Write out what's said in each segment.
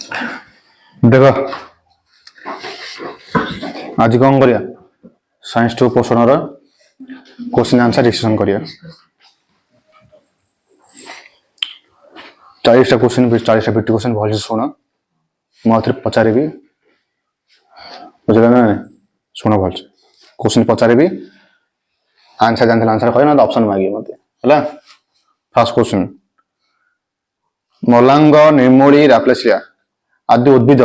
देख आज कौन करिया साइंस टू पोषण क्वेश्चन आंसर डिस्कशन करिया 40टा क्वेश्चन 40टा 50 क्वेश्चन भल से शुण मुझे पचारि बुझे ना शुण भल से क्वेश्चन पचारि आंसर जानते आंसर कह ना ऑप्शन मांगे मत है फर्स्ट क्वेश्चन मलांग निर्मूली राप्लेसिया आदि उद्भिद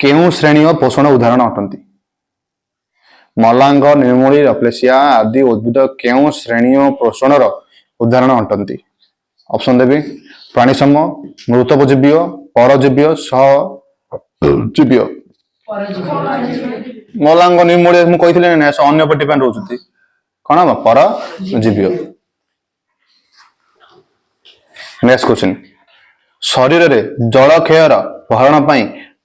केउ श्रेणी पोषण उदाहरण अटंती मलांग निर्मूली राप्लेसिया आदि उद्भिद केउ श्रेणी पोषण उदाहरण अटंती ऑप्शन देवी प्राणीसम मृतजीवीय परजीवीय सहजीवीय मलांग निर्मूली मुझे कही अन्य पर डिपेंड रोचती कौन हम परजीवीय नेक्स्ट क्वेश्चन शरीर में जल क्षय भरण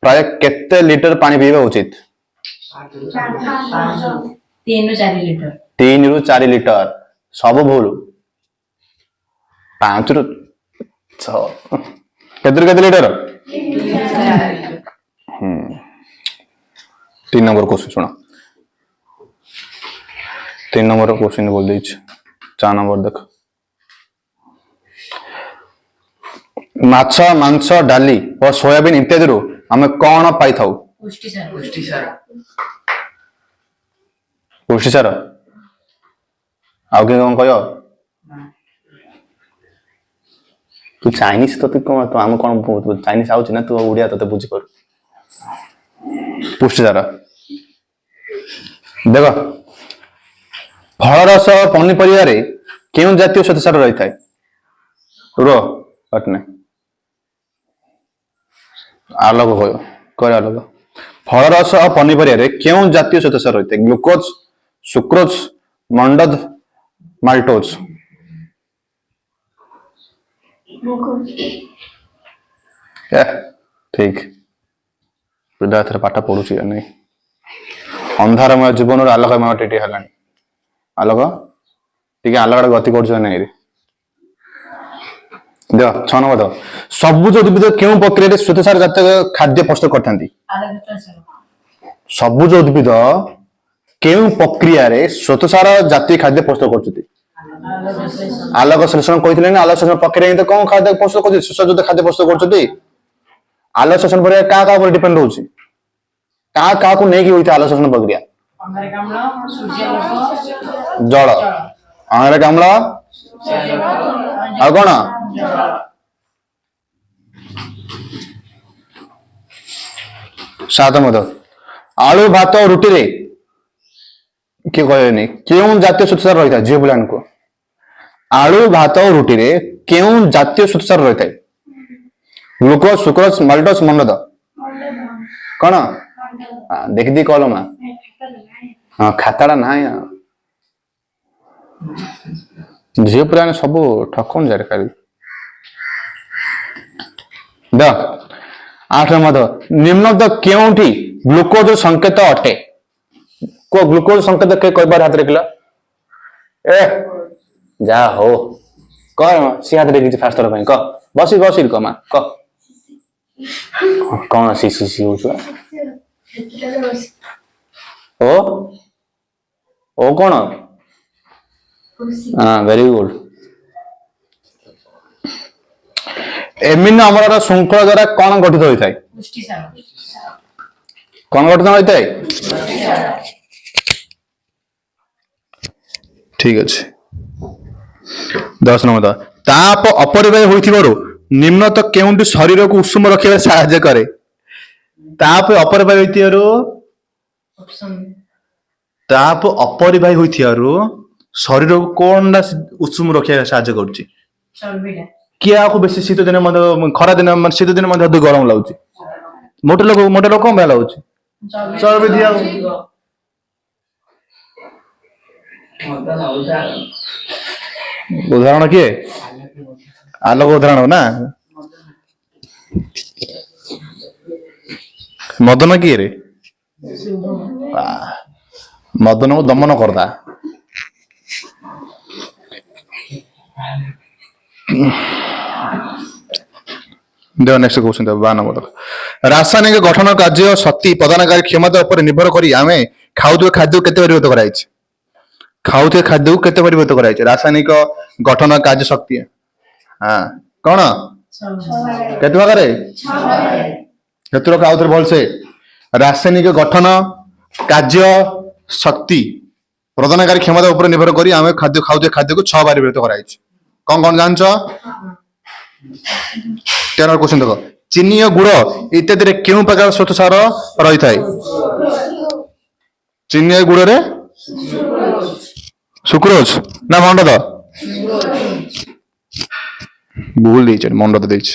प्राय केते लिटर पानी पीवा उचित 3 ରୁ 4 लिटर सब भूल 5 ରୁ 6 केते लिटर 3 नंबर क्वेश्चन सुना 3 नंबर क्वेश्चन बोल दी 4 नंबर देख माछ मांस डाली और सोयाबीन इत्यादि आम कौन पाई था पुष्टिसार आगे कौन कह तू चाइनीज तो कौन तो आम कौन चाइनीज आउच ना तू ओडिया तो बुझी कर पुष्टिसार देख फल रस पनीपरिया क्यों जातीय श्वेतसार रही है रो पटना आलोक कह आलोक फल रस और पनीपरिया क्यों जातीय श्वेतसार रही है ग्लूकोज सुक्रोज मंडद माल्टोज ठीक विद्यार्थी पाठ पढ़ुची नहीं अंधारमय जीवन आलोकमय टीटी है आलोक टी आलोक गति कर नहीं देख 6 नंबर सबुज उद्भिद क्यों प्रक्रिया श्वेतसार जातीय खाद्य प्रस्तुत करते सबुज उद्भिद क्यों प्रक्रिया श्वेतसार जातीय खाद्य प्रस्तुत करते आलोक संश्लेषण कहते आलोक संश्लेषण प्रक्रिया तो कौन खाद्य प्रस्तुत कर सुसज्जित खाद्य प्रस्तुत कर आलोक संश्लेषण प्रक्रिया क्या डिपेंड रोचे क्या नहीं होता आलोक संश्लेषण प्रक्रिया जल अंगारक अम्ल आ कौन सात मत आलू भात रुटी रे किए कहनी क्यों जातीय श्वेतसार रही है झील पिलान को आलू भात रुटी रे क्यों जातीय श्वेतसार रही है ग्लूकोज सुक्रोज माल्टोज मंडद कौन देख दी कल मा हाँ खाताटा ना झील पिलान सब ठकन जाए खाली द 8 मत निम्न क्योंटी ग्लूकोज संकेत अटे को ग्लूकोज संकेत के कई बार हाथ रखिला ए जा हो कह सी हाथ रखी फास्ट थर कह बसी बसी कमा कह कौन सी सी सी हो ओ कौन हाँ वेरी गुड एमिनो अम्लर श्रृंखला द्वारा कौन गठित होता है कौन गठित होता है ठीक अच्छे 10 नंबर ताप अपरिबाही होइथिबारु निम्न तो केउंटी शरीर को उष्म रखिबा सहायता करे ताप अपरिबाही होइथिबारु ताप अपरिबाही होइथिबारु शरीर को कोनडा उष्म रखिबा सहायता करछि चर्बीला किया को बेसी शीत दिन खरा दिन शीत दिन गरम लगुच मोटे लोग कौन लगुच चर्बी दिया उदाहरण किए आलोक उदाहरण ना मदन किए रे मदन को दमन करता देव नेक्स्ट क्वेश्चन देव 52 नंबर रासायनिक गठन कार्य शक्ति प्रदानकारी क्षमता पर निर्भर करी आमे खाउथुवे खाद्य केते परिवर्तित कराइछ खाउथुवे खाद्य को केते परिवर्तित कराइछ रासायनिक गठन कार्य शक्ति हां कोन केते भागरे केते खाउथुवे भल से रासायनिक गठन कार्य शक्ति प्रदानकारी क्षमता पर निर्भर करी आमे खाद्य खाउथुवे खाद्य को 6 बार परिवर्तित कराइछ कोन कोन जानछो 13 क्वेश्चन देखो चीनी और गुड़ इत्यादि क्यों प्रकार श्वेतसार रही थाए चीनी और गुड़ रे सुक्रोज ना मंडद भूल देछ मंडद देछ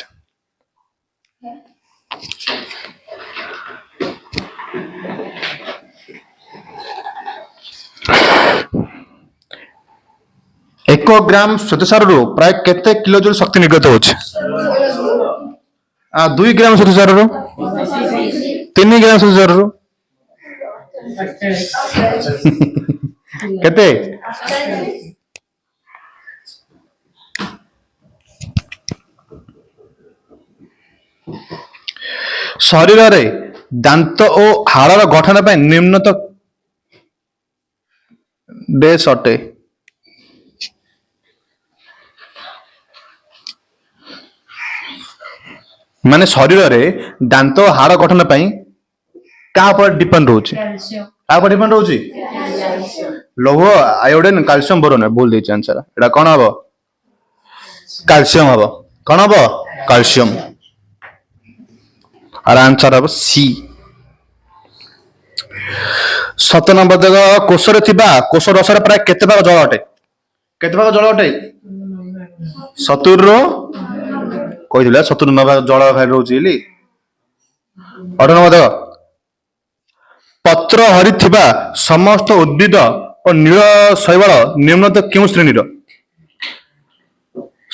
एक ग्राम श्वेतसार रू प्राय केते किलोजूल शक्ति निर्गत होछ 2 ग्राम श्वेतसार रू 3 ग्राम श्वेतसार रू केते शरीर रे दांत और हाड़ गठन पर निम्नतम डेस अटे माने शरीर रे दांत हाड़ गठन पई का पर डिपेंड होची का पर डिपेंड होची लौह आयोडीन कैल्शियम बोरोन बोल देछ आंसर एटा कोन हबो कैल्शियम हबो कोन हबो कैल्शियम और आंसर हबो सी 7 नंबर देखो कोष रे थिबा कोष रस रे प्राय केते भाग जल अटे 70 रो कहि दिला 70 भाग जल भाग रहउची इली 8 नंबर देखो पत्र हरि थिबा समस्त उद्भिद और नील शैवाल निम्नतम क्यों श्रेणी रो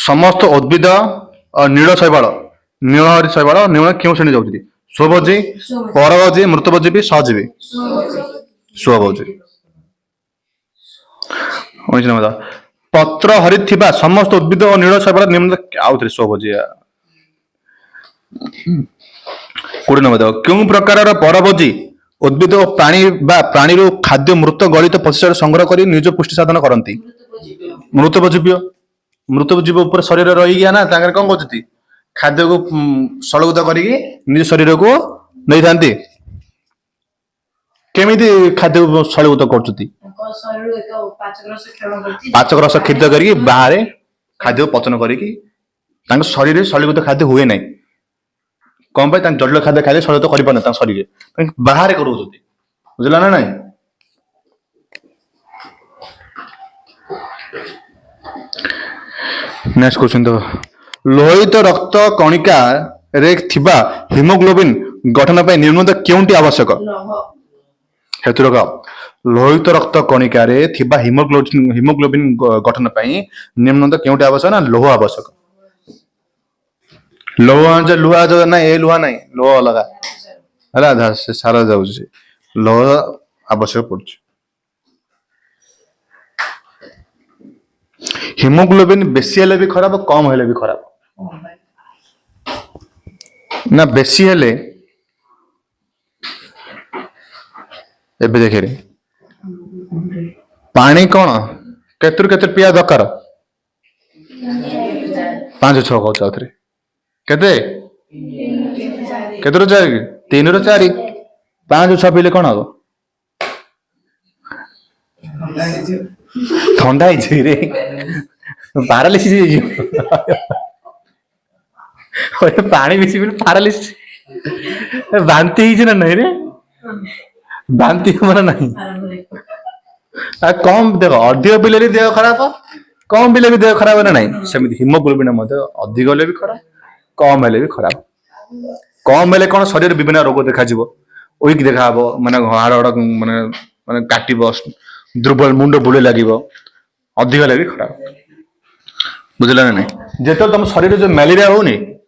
समस्त उद्भिद और नील शैवाल नील हरि शैवाल निम्न क्यों श्रेणी जाउची स्वभोजी परभोजी मृतभोजी भी सहजीवी स्वभोजी 19 नंबर पत्र हरि थिबा समस्त उद्भिद और नील शैवाल निम्न आउथरे स्वभोजी 20 नंबर क्यों प्रकार परभोजी उद्भिद और प्राणी खाद्य मृत गलित पशिष्ट संग्रह कर निज पुष्टि साधन करती मृतजीव उपर शरीर रही गया ना कौन कर खाद्य को सलगुत कर निज शरीर को नहीं था केमी खाद्य को सलगुत कर पाचक रस क्षित कर बाहर खाद्य को पचन कर शरीर सलगुत खाद्य हुए ना कौन पाई जटिल खाद्य खाइले सलगुत कर पारे शरीर बाहर कर बुझला ना नहीं नेक्स्ट क्वेश्चन तो लोहित रक्त कणिका रे थिबा हिमोग्लोबिन गठन पर निम्नतम क्योंटी आवश्यक हेतु लोहित रक्त कणिका रे थिबा हिमोग्लोबिन गठन पर निम्नतम क्योंटी आवश्यक ना लोह आवश्यक लोह लुहा जो ना ए लुहा नहीं लोह अलग है सारा जाऊ लोह आवश्यक पड़ हिमोग्लोबिन बेसी हेले भी खराब कम हेले भी खराब ना बेसी हेले एबे देखे रे पानी कौन केते पिया दरकार 5-6 कहूँ आउथरे केते केते 3 ରୁ 4 5-6 पीले कौन हम थंडा रे पारालिसिस पानी बेसी पीले पारालिसिस बांती ना नहीं रे बांती हमारा नहीं कम देख अधिक पीले भी देह खराब कम पीले भी देह खराब है नहीं सेमती हिमोग्लोबिन अधिक हेले भी खराब कम हेले भी खराब कम हेले कौन शरीर विभिन्न रोग देखा वीक देखा माने हाड़ माने माने काटिब दुर्बल मुंड बुले लगे अधिक हेले भी खराब बुझल ना नहीं जिते तुम शरीर जो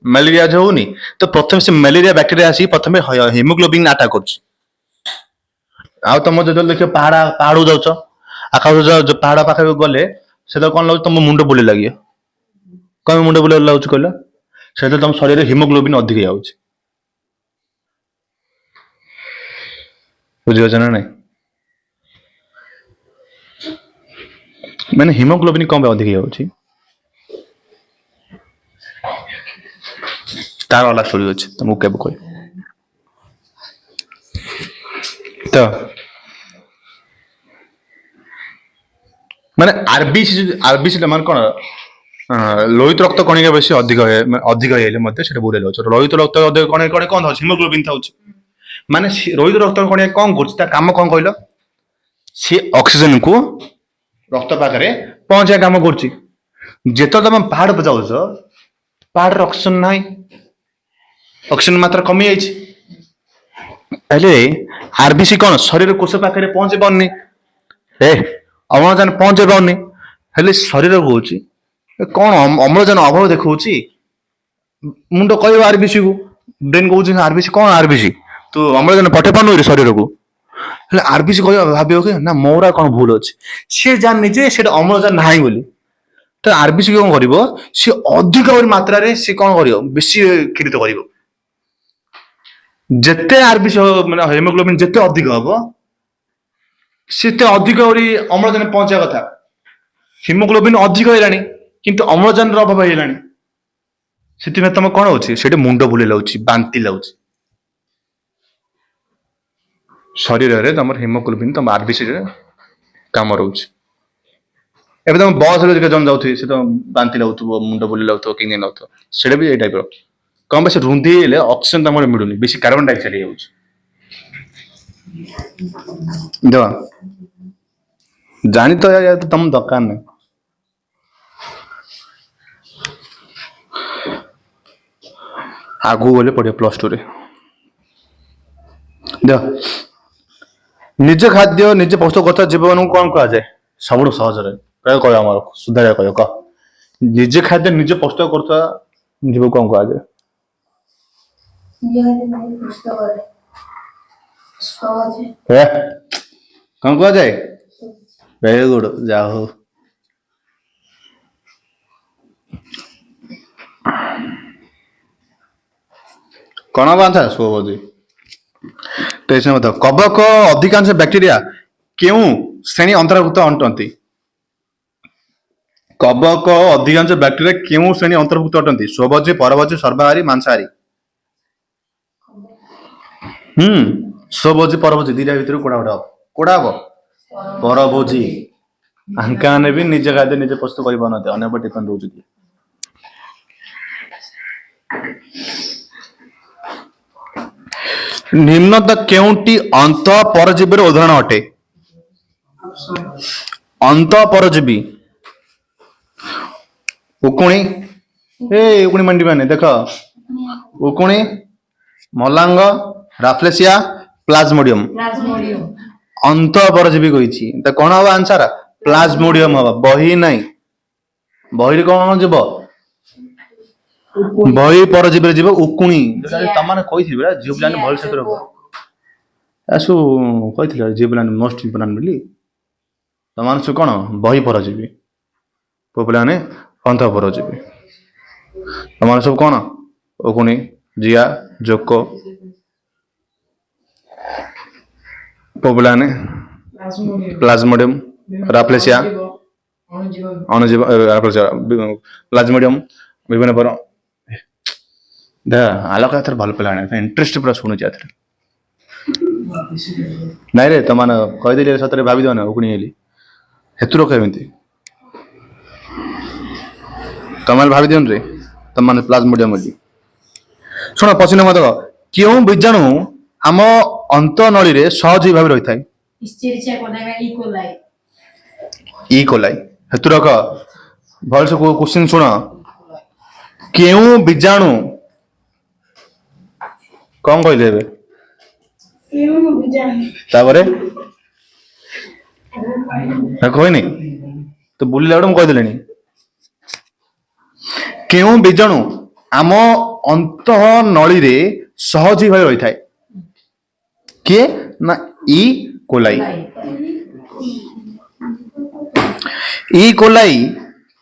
मैलेरिया जो होनी तो प्रथम से मैलेरिया बैक्टेरिया आसी प्रथम हिमोग्लोबिन अटैक कर तुम जो देख पहाड़ जाऊच आकाश जो पहाड़ पाखे गले से तो कौन लगे तुम मुंड बुले लगे कौन मुंड बुले लगुच कहल से तुम शरीर हिमोग्लोबिन अधिक जाऊँच बुझे ना नहीं मैंने हिमोग्लोबिन कम अधिक जाऊँच तार अलग स्टोरी अच्छे तुमको क्या कह तो माने आरबीसी मान कौन लोहित रक्त कणिका बेसी अधिक हेले बुड़े लोहित रक्त कणिका कौन था हिमोग्लोबिन था माने लोहित रक्त कणिका कौन कर काम कौन कहल सी ऑक्सीजन को रक्त पाखे पहुंचा काम कर तुम पहाड़ पर जाऊच पहाड़ ऑक्सीजन ना ऑक्सीजन मात्रा कमी जाइए आरबीसी कौन शरीर कोष पाखे पहुंचे पारनी अम्लजान पहुंचे पारनी हेले शरीर कौच कौन अम्लजान अभाव देखा मुंड कह आरबीसी को ब्रेन कौन आरबीसी कौन आरबीसी तू अम्लजान पठे पानु शरीर को आरबीसी कह भाव कि ना मोरा कौन भूल अच्छे सी जानी जे अम्लजान ना बोली तो आरबीसी कौन कर सी अधिक मात्रा सी कौन कर बेसी क्षरित कर जिते आरबीसी माने हिमोग्लोबिन जिते अधिक हम सेते अधिक अम्लजान पहुंचा कथा हिमोग्लोबिन अधिक है किंतु अम्लजान अभाव है से तुम कौन हो मुंड बुले लाउची बांति लाउची शरीर रे तुम हिमोग्लोबिन तुम आरबीसी काम रोच एबे तुम बस रे जन जाउथि से तो बांति लाउथबो मुंड बुले लाउथबो किने लाउथबो सेडा भी ए टाइप रो कम बेसी रुंधी हेले ऑक्सीजन तमरे मिडुनी बेसी कार्बन डाइऑक्साइड जाउछ दो जानी तो या तो तुम दरकार नहीं आगु बोले पड़े प्लस 2 रे दो निज खाद्य निज प्रस्तुत करता जीवन को कौन कहा जाए सब सहज कह सुधार कह निज खाद्य निज प्रस्तुत करता जीव कौन कहा जाए कौन कहा जाए वेरी गुड जा हो कौन बांधा सोबी तो इसमें बताओ कवक अधिकांश बैक्टीरिया क्यों श्रेणी अंतर्भुक्त अटंती कवक अधिकांश बैक्टीरिया क्यों श्रेणी अंतर्भुक्त अटंती स्वभोजी परभोजी सर्वाहारी मांसाहारी स्वभोजी परभोजी दीटा भीतर कोड़ा हम परभोजी आंका ने भी निज खाद्य निजे प्रस्तुत कर पारते अन्य पर डिपेंड हो निम्नत केउटी अंत परजीवी उदाहरण अटे अंत परजीवी उकुणी उकुणी मंडी माने देख उकुणी मलांग राफ्लेसिया प्लाज्मोडियम अंत परजीवी कही तो कौन हम आंसर प्लाज्मोडियम हम बही नहीं बही कौन जीव बही परजीवी जीव उकुणी तमाने कही जीव प्लान भल से आसु कही जीव प्लान मोस्ट इम्पोर्टाट बोली तमान सब कौन बही परजीवी पुआने अंत परजीवी तमान सब कौन उकुणी जिया जोक पुआने प्लाज्मोडियम राफ्लेसिया अणुजीव प्लाज्मोडियम विभिन्न पर आलोक भल पे इंटरेस्ट पूरा शुणुच नाई रे तुम कहीदे सतरे भाभी दो ना उकुणी हेतु कमी तुम भाभी दिवन रे तुम प्लाज्मोडियम बोली शुण पश्चिम मत क्यों बीजाणु आम अंत नली सहज भाव रही था ई कोलाई हेतु रख भल से क्वेश्चन शुण क्यों बीजाणु कौन कहले कहनी तो बुलिला मुझे कहीदे क्यों बीजाणु आम अंत नली सहज भाव रही था किए ना ई कोलाई ई कोलाई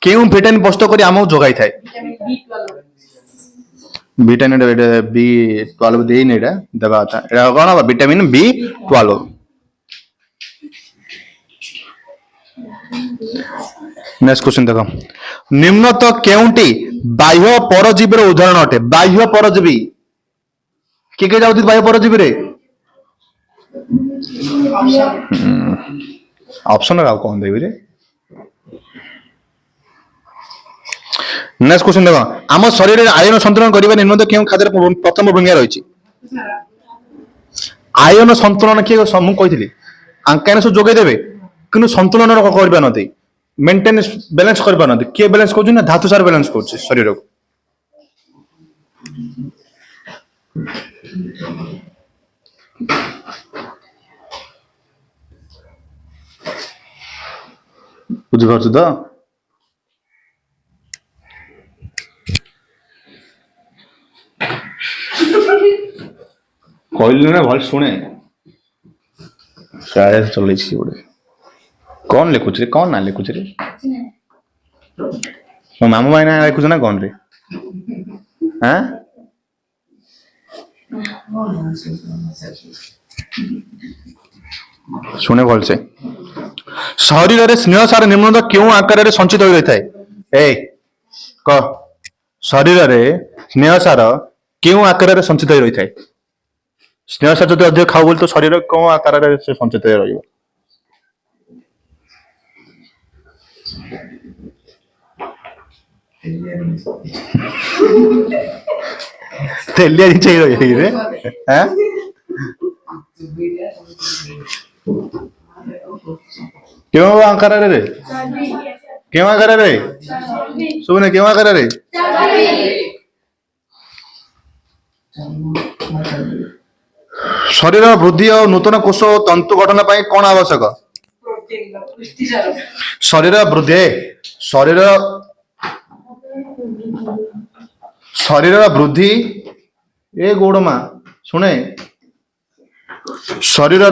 क्यों विटामिन प्रस्तुत कर आमको जोगाई थाए विटामिन B12 देइन एटा देबा था एटा कोन विटामिन B12 नेक्स्ट क्वेश्चन देखो निम्न तो केउंटी बाह्य परजीवी उदाहरण अटे बाह्य परजीवी के जाउती बाह्य परजीवी रे ऑप्शन का कौन देबी रे नेक्स्ट क्वेश्चन देखो आम शरीर में आयन संतुलन करबा निम्न केउ खाद्य प्रथम भूमिका रही आयन संतुलन किए समूह कही आंकान सब जोगे देवे कि संतुलन कर मेंटेन बैलेंस कर किए बैलेंस कर धातु सार बैलेंस कर शरीर को बुझिपार तो कहले ना भल शुणे शायद चल गोटे कौन लिखुच रे कौन ना लिखुच रे मो मामू भाई ना लिखुच ना कौन रे हाँ शुणे भल से शरीर में स्नेह सार निम्न क्यों आकार संचित हो रही है ए क शरीर में स्नेह सार क्यों आकार संचित हो रही है स्नेह सार जो अधिक खाऊ बोल तो शरीर कौन आकार से संचित हो रही तेलिया नहीं चाहिए रे हैं क्यों आकार रे क्यों आकार रे सुने क्यों आकार रे शरीर वृद्धि और नूतन कोष और तंतु गठन पर कौन आवश्यक शरीर वृद्धि शरीर शरीर वृद्धि ए गोड़मा शुणे शरीर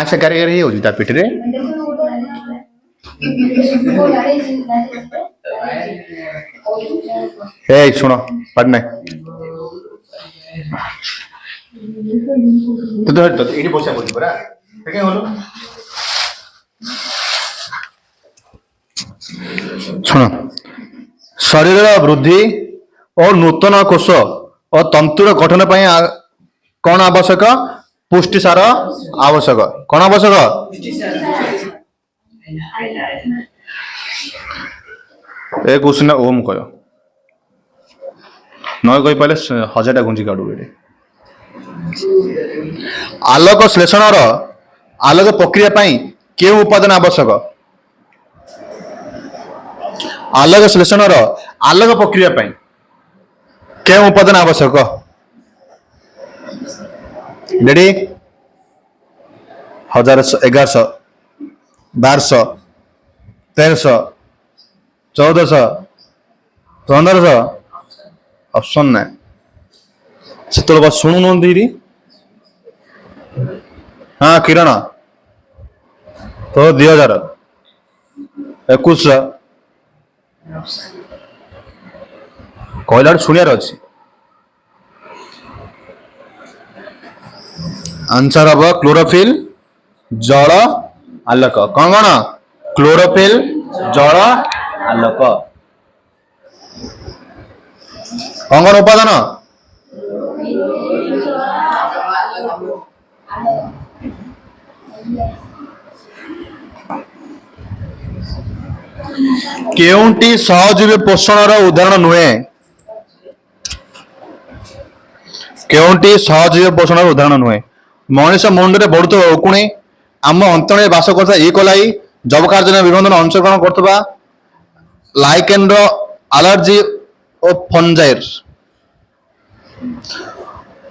से कारीगर हो पिठ रे ए सुनो पढ़ना तो एडी बसा बोली परा के होलो सुनो शरीर वृद्धि और नूतन कोष और तंतुर गठन पर कौन आवश्यक पुष्टि सार आवश्यक कौन आवश्यक ए क्वेश्चन ओम कह न कही पारे 1000टा गुंजी काढू आलोक श्लेषण आलोक प्रक्रिया पाई क्यों उपादान आवश्यक आलोक श्लेषण आलोक प्रक्रिया पाई क्यों उपादान आवश्यक रेडी 1000 1100 1200 1300 1400 1500 ऑप्शन ना से बस शुणु दीदी हाँ किरण तो 2000 2100 कहला शुणियार अच्छी आंसर हम क्लोरोफिल जल आलोक कौन कौन क्लोरोफिल जल आलोक कौन कौन उपादान केउंटी सहजीवी पोषण उदाहरण नुहे केउंटी सहजीवी पोषण उदाहरण नुहे मनीष मुंड में बढ़ुवा उकुणी आम अंतण बास करता इकोलाई जबकारजन विबंधन अंशग्रहण करता लाइकेन आलर्जी और फंजाइर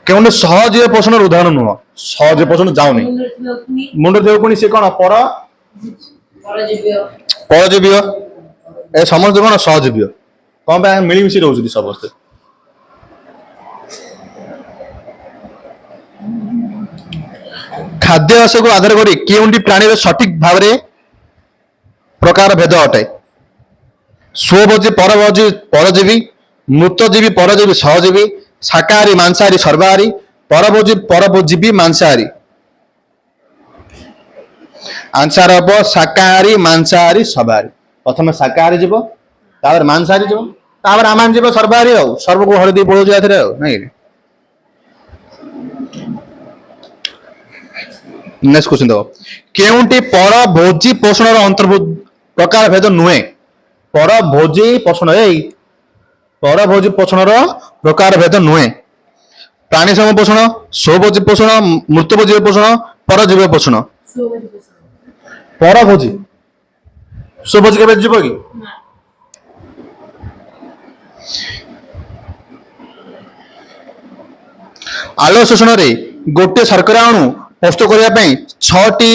केउंटी सहजीवी पोषण उदाहरण नुह सहजीवी पोषण जाऊनी मुंड देवकुणी से कौन परजीवी ए समस्त कौन सहजीवी कौन पे मिलमिशी रोच समस्ते खाद्याभ्यास को आधार करी केउंटी प्राणी सठिक भाव में प्रकार भेद अटे स्वभोजी परभोजी परजीवी मृतजीवी परजीवी सहजीवी शाकाहारी मांसाहारी सर्वाहारी परभोजी परजीवी मांसाहारी आंसर हम शाकाहारी मांसाहारी सर्वाहारी प्रथम शाकाहारी जीव तापर मांसाहारी जीव तापर आम जीव सर्वाहारी सर्व को हलदी पड़ो नहीं नेक्स्ट क्वेश्चन देखो केउंटी पर भोजी पोषण अंतर्भुक्त प्रकार भेद नुहे पर भोजी पोषण पर भोजी पोषण प्रकार भेद नुहे प्राणी सम पोषण स्वभोजी पोषण मृतभोजी पोषण परजीव पोषण पर भोजी स्वभोजी के जीव कि आलो शोषण गोटे शर्करा अणु प्रस्तुत करने 6टी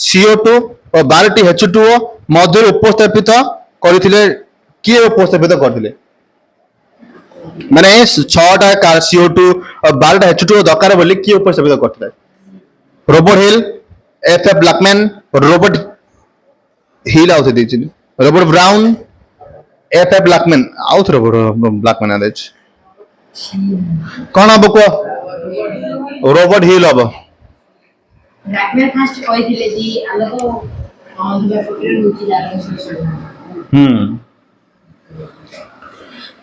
CO2 और 12टी H2O मध्य उपस्थापित करथिले किए उपस्थापित करथिले माने 6टा CO2 और 12टा H2O दरकार बोली किए उपस्थापित करथिले Robert Hill F.F. Blackman Robert Hill आउथ देछि रॉबर्ट ब्राउन F.F. ब्लैकमैन आउथ रॉबर्ट ब्लैकमैन आदेछ कोन अब को रॉबर्ट हिल अब ब्लैकमेल फास्ट କହିଥିଲେ जी आलोको आंध्र प्रदेश रुचि जातो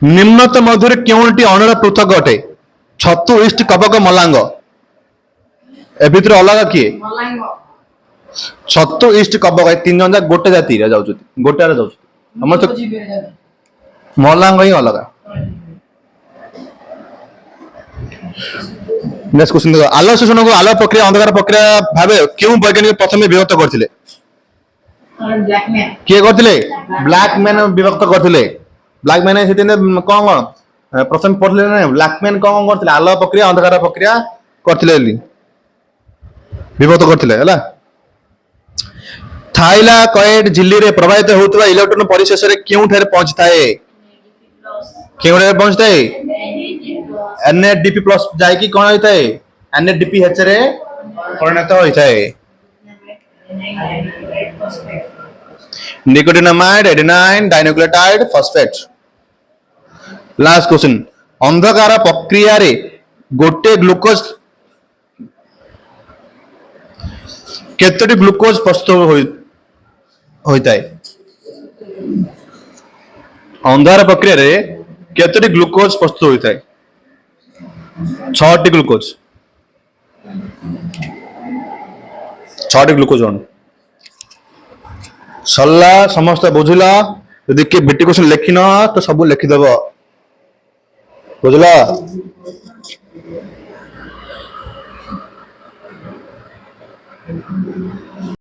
निम्नत मधुर केउंटी अणुर पृथक अटे छतु इष्ट कबक मलांग ए भितर अलग किए मलांग छतु इष्ट कबक ए तीन जन गोटे जाति रे जाउछथि गोटे रे जाउछथि हमर तो मलांग ही अलग नेक्स्ट क्वेश्चन देखो आलो शोषण को आलो प्रक्रिया अंधकार प्रक्रिया भाबे क्यों वैज्ञानिक प्रथम विभक्त करथिले ब्लैकमेल किए करथिले ब्लैकमैन विभक्त करथिले ब्लैकमैन से कौन प्रथम पढ़ले ना ब्लैकमैन कौन करथिले आलो प्रक्रिया अंधकार प्रक्रिया करथिले विभक्त करथिले हला थाइलाकॉइड झिल्ली रे प्रवाहित होतबा इलेक्ट्रॉन परिशेष रे क्यों ठेर पहुंचताए क्यों रे पहुंचताए NADP+ जाय कि कोन होइताए NADPH रे परिणत होइताए nicotinamide adenine dinucleotide phosphate last question अंधकार प्रक्रिया रे गोटे ग्लूकोज केतोटी ग्लूकोज प्रस्तुत होइताए अंधकार प्रक्रिया रे केतोटी ग्लूकोज प्रस्तुत होइताए 6टी ग्लूकोज 6टी ग्लूकोज अणु सरला समस्त बुझला यदि के बेटी क्वेश्चन लिखिन तो सब लिखिदेव बुझला।